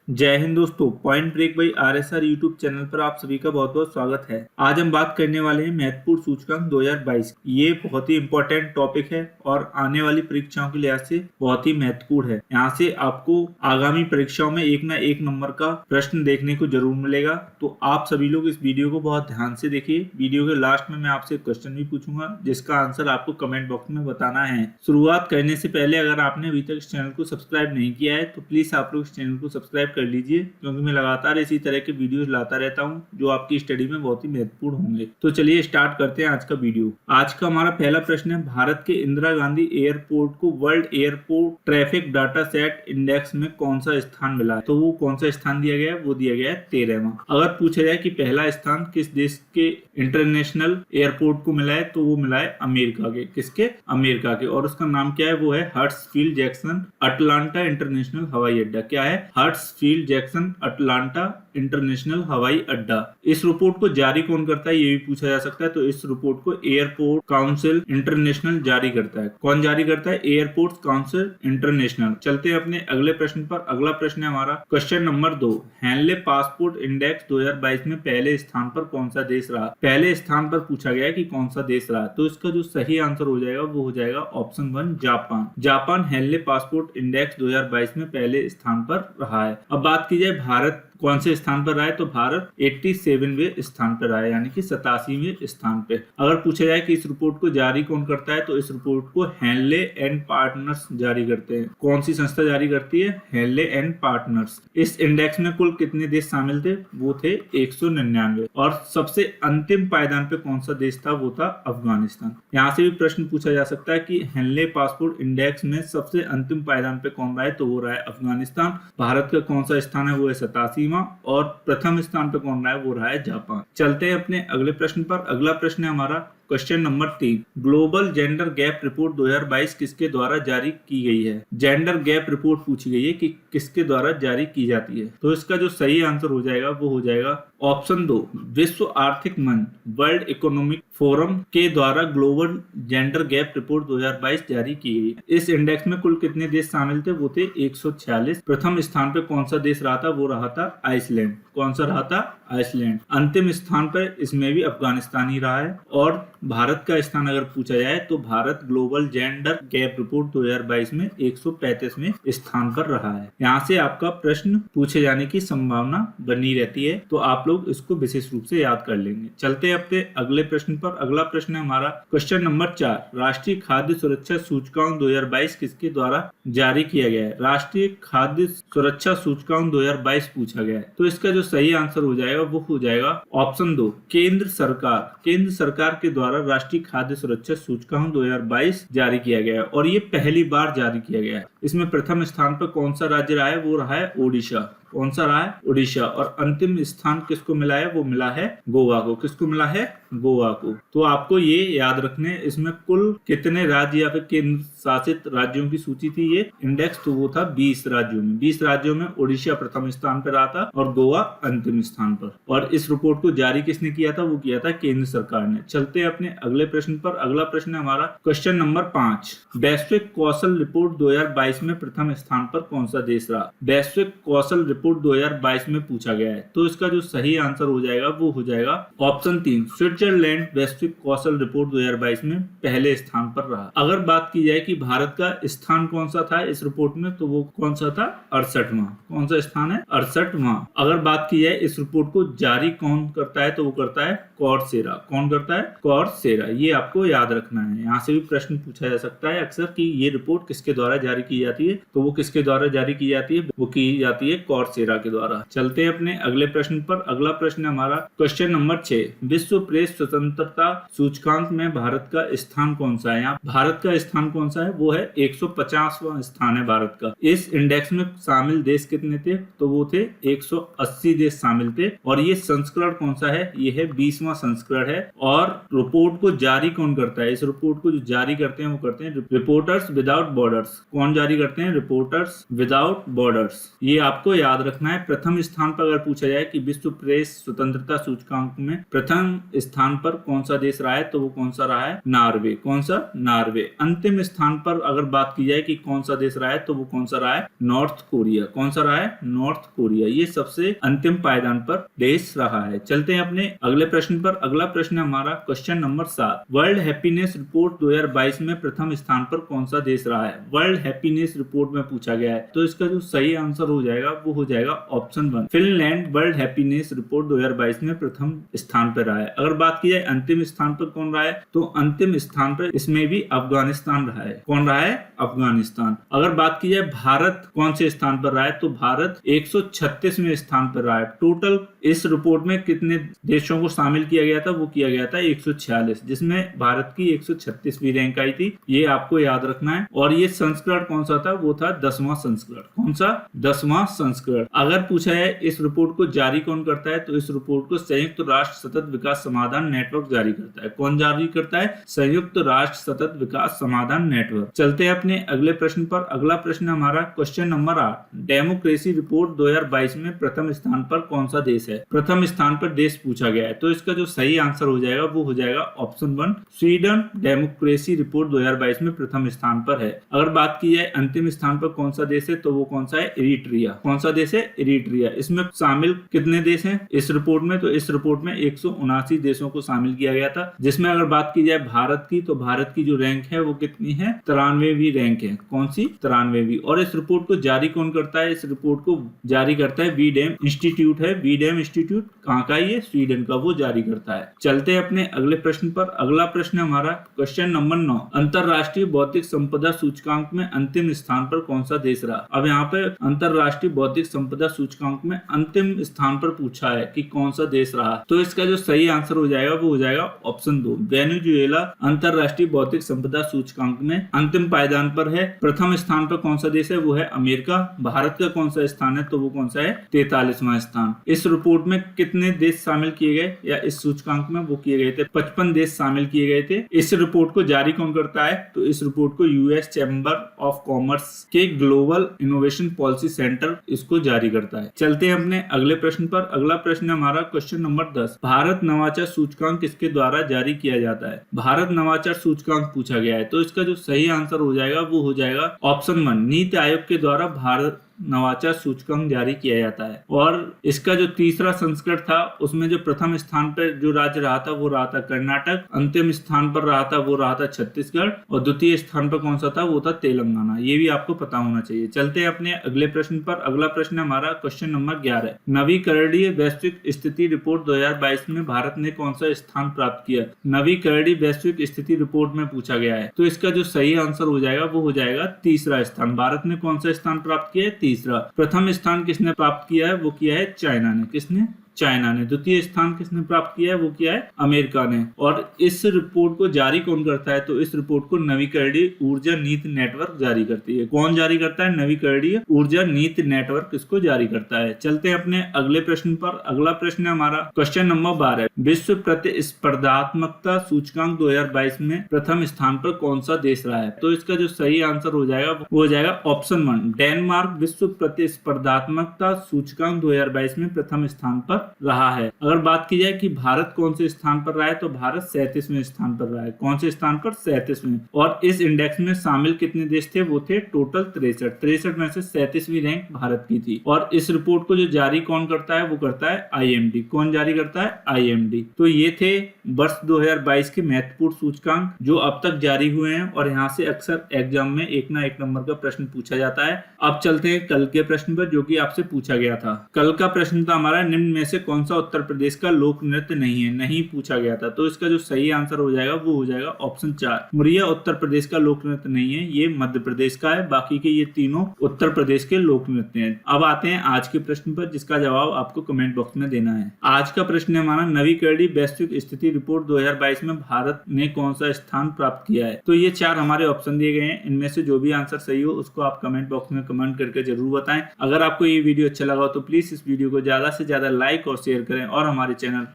जय हिंद दोस्तों। Point break by RSR YouTube channel पर आप सभी का बहुत बहुत स्वागत है। आज हम बात करने वाले हैं महत्वपूर्ण सूचकांक 2022। ये बहुत ही इंपॉर्टेंट टॉपिक है और आने वाली परीक्षाओं के लिहाज से बहुत ही महत्वपूर्ण है। यहाँ से आपको आगामी परीक्षाओं में एक न एक नंबर का प्रश्न देखने को जरूर मिलेगा, तो आप सभी लोग इस वीडियो को बहुत ध्यान से देखिए। वीडियो के लास्ट में मैं आपसे क्वेश्चन भी पूछूंगा जिसका आंसर आपको कमेंट बॉक्स में बताना है। शुरुआत करने से पहले अगर आपने अभी तक इस चैनल को सब्सक्राइब नहीं किया है तो प्लीज आप लोग इस चैनल को सब्सक्राइब कर लीजिए, क्योंकि मैं लगातार इसी तरह के वीडियोस लाता रहता हूं जो आपकी स्टडी में बहुत ही महत्वपूर्ण होंगे। तो चलिए स्टार्ट करते हैं आज का वीडियो। आज का हमारा पहला प्रश्न है, भारत के इंदिरा गांधी एयरपोर्ट को world airport traffic data set index में कौन सा स्थान मिला है? तो वो कौन सा स्थान दिया गया है? वो दिया गया है 13वां। अगर पूछा जाए कि पहला स्थान किस देश के इंटरनेशनल एयरपोर्ट को मिला है, तो वो मिला है अमेरिका के। किसके? अमेरिका के। और उसका नाम क्या है? वो है हर्ट्सफील्ड जैक्सन अटलांटा इंटरनेशनल हवाई अड्डा। क्या है? हर्ट्सफील्ड जैक्सन अटलांटा इंटरनेशनल हवाई अड्डा। इस रिपोर्ट को जारी कौन करता है, ये भी पूछा जा सकता है। तो इस रिपोर्ट को एयरपोर्ट काउंसिल इंटरनेशनल जारी करता है। कौन जारी करता है? Airport council international. चलते हैं अपने अगले प्रश्न पर। अगला प्रश्न है हमारा question number 2, Henley passport index 2022 में पहले स्थान पर कौन सा देश रहा? पहले स्थान पर पूछा गया है कि कौन सा देश रहा। तो इसका जो सही आंसर हो जाएगा वो हो जाएगा option 1, Japan. Japan Henley passport index 2022 में पहले स्थान पर रहा है। अब बात की जाए भारत कौन से स्थान पर रहा है, तो भारत 87वें स्थान पर रहा है, यानी कि 87वें स्थान पे। अगर पूछा जाए कि इस रिपोर्ट को जारी कौन करता है, तो इस रिपोर्ट को हेनले एंड पार्टनर्स जारी करते हैं। कौन सी संस्था जारी करती है? Henley and Partners. इस इंडेक्स में कुल कितने देश शामिल थे? वो थे 199। और सबसे अंतिम पायदान पे कौन सा देश था? वो था अफगानिस्तान। यहाँ से भी प्रश्न पूछा जा सकता है कि हेनले पासपोर्ट इंडेक्स में सबसे अंतिम पायदान पे कौन रहा है, तो वो रहा है अफगानिस्तान। भारत का कौन सा स्थान है? वो है 87, और प्रथम स्थान पर कौन रहा है? वो रहा है जापान। चलते हैं अपने अगले प्रश्न पर। अगला प्रश्न है हमारा question number 3, global gender gap report 2022 किसके द्वारा जारी की गई है? जेंडर गैप रिपोर्ट पूछी गई है कि किसके द्वारा जारी की जाती है। तो इसका जो सही आंसर हो जाएगा वो हो जाएगा ऑप्शन 2, विश्व आर्थिक मंच वर्ल्ड इकोनॉमिक फोरम के द्वारा ग्लोबल जेंडर गैप रिपोर्ट 2022 जारी की गई। इस इंडेक्स में कुल कितने देश शामिल थे? वो थे 146। प्रथम स्थान पे कौन सा देश रहा था? वो रहा था आइसलैंड। कौन सा रहा था? आइसलैंड। अंतिम स्थान पर इसमें भी अफगानिस्तान ही रहा है। और भारत का स्थान अगर पूछा जाए तो Bharat global gender gap report 2022 में 135वें स्थान पर रहा है। यहाँ से आपका प्रश्न पूछे जाने की संभावना बनी रहती है, तो आप लोग इसको विशेष रूप से याद कर लेंगे। चलते हैं अपने अगले प्रश्न पर। अगला प्रश्न है हमारा क्वेश्चन नंबर 4, राष्ट्रीय खाद्य सुरक्षा सूचकांक 2022 किसके द्वारा जारी किया गया है? राष्ट्रीय खाद्य सुरक्षा सूचकांक 2022 पूछा गया है। तो इसका जो सही आंसर हो जाएगा वो हो जाएगा ऑप्शन 2, केंद्र सरकार। केंद्र सरकार के द्वारा राष्ट्रीय खाद्य सुरक्षा सूचकांक 2022 जारी किया गया है, और ये पहली बार जारी किया गया है। इसमें प्रथम स्थान पर कौन सा राज्य रहा है? वो रहा है ओडिशा। कौन सा रहा है? ओडिशा। और अंतिम स्थान किसको मिला है? वो मिला है गोवा को। किसको मिला है? गोवा को। तो आपको ये याद रखने, इसमें कुल कितने राज्य या फिर केंद्र शासित राज्यों की सूची थी ये इंडेक्स? तो वो था 20 राज्यों में। 20 राज्यों में ओडिशा प्रथम स्थान पर रहा था और गोवा अंतिम स्थान पर। और इस रिपोर्ट को जारी किसने किया था? वो किया था केंद्र सरकार ने। चलते हैं अपने अगले प्रश्न पर। अगला प्रश्न है हमारा क्वेश्चन नंबर 5, वैश्विक कौशल रिपोर्ट 2022 में प्रथम स्थान पर कौन सा देश रहा? वैश्विक कौशल रिपोर्ट 2022 में पूछा गया है। तो इसका जो सही आंसर हो जाएगा वो हो जाएगा ऑप्शन 3, स्विट्जरलैंड वैश्विक कौशल रिपोर्ट 2022 में पहले स्थान पर रहा। अगर बात की जाए कि भारत का स्थान कौन सा था इस रिपोर्ट में, तो वो कौन सा था? 68वां। कौन सा स्थान है? 68वां। अगर बात की जाए इस रिपोर्ट को जारी कौन करता है, तो वो करता है कॉर्सेरा। कौन करता है? कॉर्सेरा। ये आपको याद रखना है। यहाँ से भी प्रश्न पूछा जा सकता है अक्सर कि ये रिपोर्ट किसके द्वारा जारी की जाती है, तो वो किसके द्वारा जारी की जाती है? वो की जाती है कॉर्सेरा के द्वारा। चलते हैं अपने अगले प्रश्न पर। अगला प्रश्न है हमारा क्वेश्चन नंबर 6, विश्व प्रेस स्वतंत्रता सूचकांक में भारत का स्थान कौन सा है? यहाँ भारत का स्थान कौन सा है? वो है 150वां स्थान है भारत का। इस इंडेक्स में शामिल देश कितने थे? तो वो थे 180 देश शामिल थे। और ये संस्करण कौन सा है? ये है 20वां 36वां संस्करण है। और रिपोर्ट को जारी कौन करता है? इस रिपोर्ट को जो जारी करते हैं वो करते हैं रिपोर्टर्स विदाउट बॉर्डर्स। कौन जारी करते हैं? Reporters without borders. ये आपको याद रखना है। प्रथम स्थान पर अगर पूछा जाए कि विश्व प्रेस स्वतंत्रता सूचकांक में प्रथम स्थान पर कौन सा देश रहा है, तो वो कौन सा रहा है? नॉर्वे। कौन सा? नॉर्वे। अंतिम स्थान पर अगर बात की जाए कि कौन सा देश रहा है, तो वो कौन सा रहा है? North Korea. कौन सा रहा है? North Korea. ये सबसे अंतिम पायदान पर देश रहा है। चलते हैं अपने अगले प्रश्न पर। अगला प्रश्न हमारा question number 7। World happiness report 2022 में प्रथम स्थान पर कौन सा देश रहा है? वर्ल्ड हैप्पीनेस रिपोर्ट में पूछा गया है, तो इसका जो सही आंसर हो जाएगा वो हो जाएगा option 1, Finland. World happiness report 2022 में प्रथम स्थान पर रहा है। अगर बात की जाए अंतिम स्थान पर कौन रहा है, तो अंतिम स्थान पर इसमें भी अफगानिस्तान रहा है। कौन रहा है? अफगानिस्तान। अगर बात की जाए भारत कौन से स्थान पर रहा है, तो भारत 136वें स्थान पर रहा है। टोटल इस रिपोर्ट में कितने देशों को शामिल किया गया था? वो किया गया था 146, जिसमें भारत की 136वीं रैंक आई थी। ये आपको याद रखना है। और ये संस्करण कौन सा था? वो था 10वां संस्करण। कौन सा? 10वां संस्करण। अगर पूछा है इस रिपोर्ट को जारी कौन करता है, तो इस रिपोर्ट को संयुक्त राष्ट्र सतत विकास समाधान नेटवर्क जारी करता है। कौन जारी करता है? संयुक्त राष्ट्र सतत विकास समाधान नेटवर्क। चलते हैं अपने अगले प्रश्न पर। अगला प्रश्न हमारा क्वेश्चन नंबर 8। डेमोक्रेसी रिपोर्ट 2022 में प्रथम स्थान पर कौन सा देश है? प्रथम स्थान पर देश पूछा गया है, तो इसका जो सही आंसर हो जाएगा वो हो जाएगा ऑप्शन 1, स्वीडन। डेमोक्रेसी रिपोर्ट 2022 में प्रथम स्थान पर है। अगर बात की जाए अंतिम स्थान पर कौन सा देश है, तो वो कौन सा है? इरिट्रिया। कौन सा देश है? इरिट्रिया। इसमें शामिल कितने देश हैं इस रिपोर्ट में? तो इस रिपोर्ट में 179 देशों को शामिल किया गया था, जिसमें अगर बात की जाए भारत की, तो भारत की जो रैंक है वो कितनी है? 93वीं रैंक है। कौन सी? 93वीं। और इस रिपोर्ट को जारी कौन करता है? इस रिपोर्ट को जारी करता है वीडेम इंस्टीट्यूट है। वीडेम इंस्टीट्यूट कहाँ का? ये स्वीडन का, वो जारी करता है। चलते हैं अपने अगले प्रश्न पर। अगला प्रश्न हमारा क्वेश्चन नंबर 9। अंतरराष्ट्रीय बौद्धिक संपदा सूचकांक में अंतिम स्थान पर कौन सा देश रहा? अब यहाँ पे अंतरराष्ट्रीय बौद्धिक संपदा सूचकांक में अंतिम स्थान पर पूछा है कि कौन सा देश रहा, तो इसका जो सही आंसर हो जाएगा वो हो जाएगा ऑप्शन 2, वेनेजुएला। अंतरराष्ट्रीय बौद्धिक संपदा सूचकांक में अंतिम पायदान पर है। प्रथम स्थान पर कौन सा देश है? वो है अमेरिका। भारत का कौन सा स्थान है? तो वो कौन सा है? 43वां स्थान। इस रिपोर्ट में कितने देश शामिल किए गए, या इस सूचकांक में वो किए गए थे 55 देश शामिल किए गए थे। इस रिपोर्ट को जारी कौन करता है? तो इस रिपोर्ट को यूएस चैम्बर ऑफ कॉमर्स के ग्लोबल इनोवेशन पॉलिसी सेंटर इसको जारी करता है। चलते हैं अपने अगले प्रश्न पर। अगला प्रश्न हमारा क्वेश्चन नंबर 10। भारत नवाचार सूचकांक किसके द्वारा जारी किया जाता है? भारत नवाचार सूचकांक पूछा गया है, तो इसका जो सही आंसर हो जाएगा वो हो जाएगा ऑप्शन 1, नीति आयोग के द्वारा भारत नवाचार सूचकांक जारी किया जाता है। और इसका जो तीसरा संस्करण था उसमें जो प्रथम स्थान पर जो राज्य रहा था वो रहा था कर्नाटक, अंतिम स्थान पर रहा था वो रहा था छत्तीसगढ़, और द्वितीय स्थान पर कौन सा था? वो था तेलंगाना। ये भी आपको पता होना चाहिए। चलते हैं अपने अगले प्रश्न पर। अगला प्रश्न हमारा क्वेश्चन नंबर 11। नवीकरणीय वैश्विक स्थिति रिपोर्ट 2022 में भारत ने कौन सा स्थान प्राप्त किया? नवीकरणीय वैश्विक स्थिति रिपोर्ट में पूछा गया है, तो इसका जो सही आंसर हो जाएगा वो हो जाएगा तीसरा स्थान। भारत ने कौन सा स्थान प्राप्त किया है? तीसरा। प्रथम स्थान किसने प्राप्त किया है? वो किया है चाइना ने। किसने? चाइना ने। द्वितीय स्थान किसने प्राप्त किया है? वो किया है अमेरिका ने। और इस रिपोर्ट को जारी कौन करता है? तो इस रिपोर्ट को नवीकरणीय ऊर्जा नीति नेटवर्क जारी करती है। कौन जारी करता है? नवीकरणीय ऊर्जा नीति नेटवर्क इसको जारी करता है। चलते हैं अपने अगले प्रश्न पर। अगला प्रश्न हमारा क्वेश्चन नंबर 12। विश्व प्रतिस्पर्धात्मकता सूचकांक 2022 में प्रथम स्थान पर कौन सा देश रहा है? तो इसका जो सही आंसर हो जाएगा वो हो जाएगा ऑप्शन 1, डेनमार्क। विश्व प्रतिस्पर्धात्मकता सूचकांक 2022 में प्रथम स्थान पर रहा है। अगर बात की जाए कि भारत कौन से स्थान पर रहा है, तो भारत 37वें स्थान पर रहा है। कौन से स्थान पर? 37वें। और इस इंडेक्स में शामिल कितने देश थे? वो थे टोटल 63 में से 37वीं रैंक भारत की थी। और इस रिपोर्ट को जो जारी कौन करता है? वो करता है आईएमडी। कौन जारी करता है? आईएमडी। तो ये थे वर्ष 2022 के महत्वपूर्ण सूचकांक जो अब तक जारी हुए हैं, और यहाँ से अक्सर एग्जाम में एक ना एक नंबर का प्रश्न पूछा जाता है। अब चलते हैं कल के प्रश्न पर, जो कि आपसे पूछा गया था। कल का प्रश्न था हमारा, निम्न में से कौन सा उत्तर प्रदेश का लोक नृत्य नहीं है? नहीं पूछा गया था, तो इसका जो सही आंसर हो जाएगा वो हो जाएगा ऑप्शन 4, मुरिया उत्तर प्रदेश का लोक नृत्य नहीं है, ये मध्य प्रदेश का है। बाकी के ये तीनों उत्तर प्रदेश के लोक नृत्य हैं। अब आते हैं आज के प्रश्न पर, जिसका जवाब आपको कमेंट बॉक्स में देना है। आज का प्रश्न है हमारा, नवीकरणीय वैश्विक स्थिति रिपोर्ट 2022 में भारत ने कौन सा स्थान प्राप्त किया है? तो ये 4 हमारे ऑप्शन दिए गए हैं। इनमें से जो भी आंसर सही हो उसको आप कमेंट बॉक्स में कमेंट करके जरूर बताएं। अगर आपको ये वीडियो अच्छा लगा हो तो प्लीज इस वीडियो को ज्यादा से ज्यादा लाइक लाइक और शेयर करें और हमारे चैनल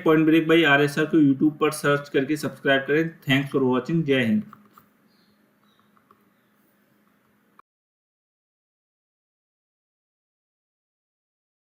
#PointBreak by RSR को यूट्यूब पर सर्च करके सब्सक्राइब करें। Thanks for watching. जय हिंद।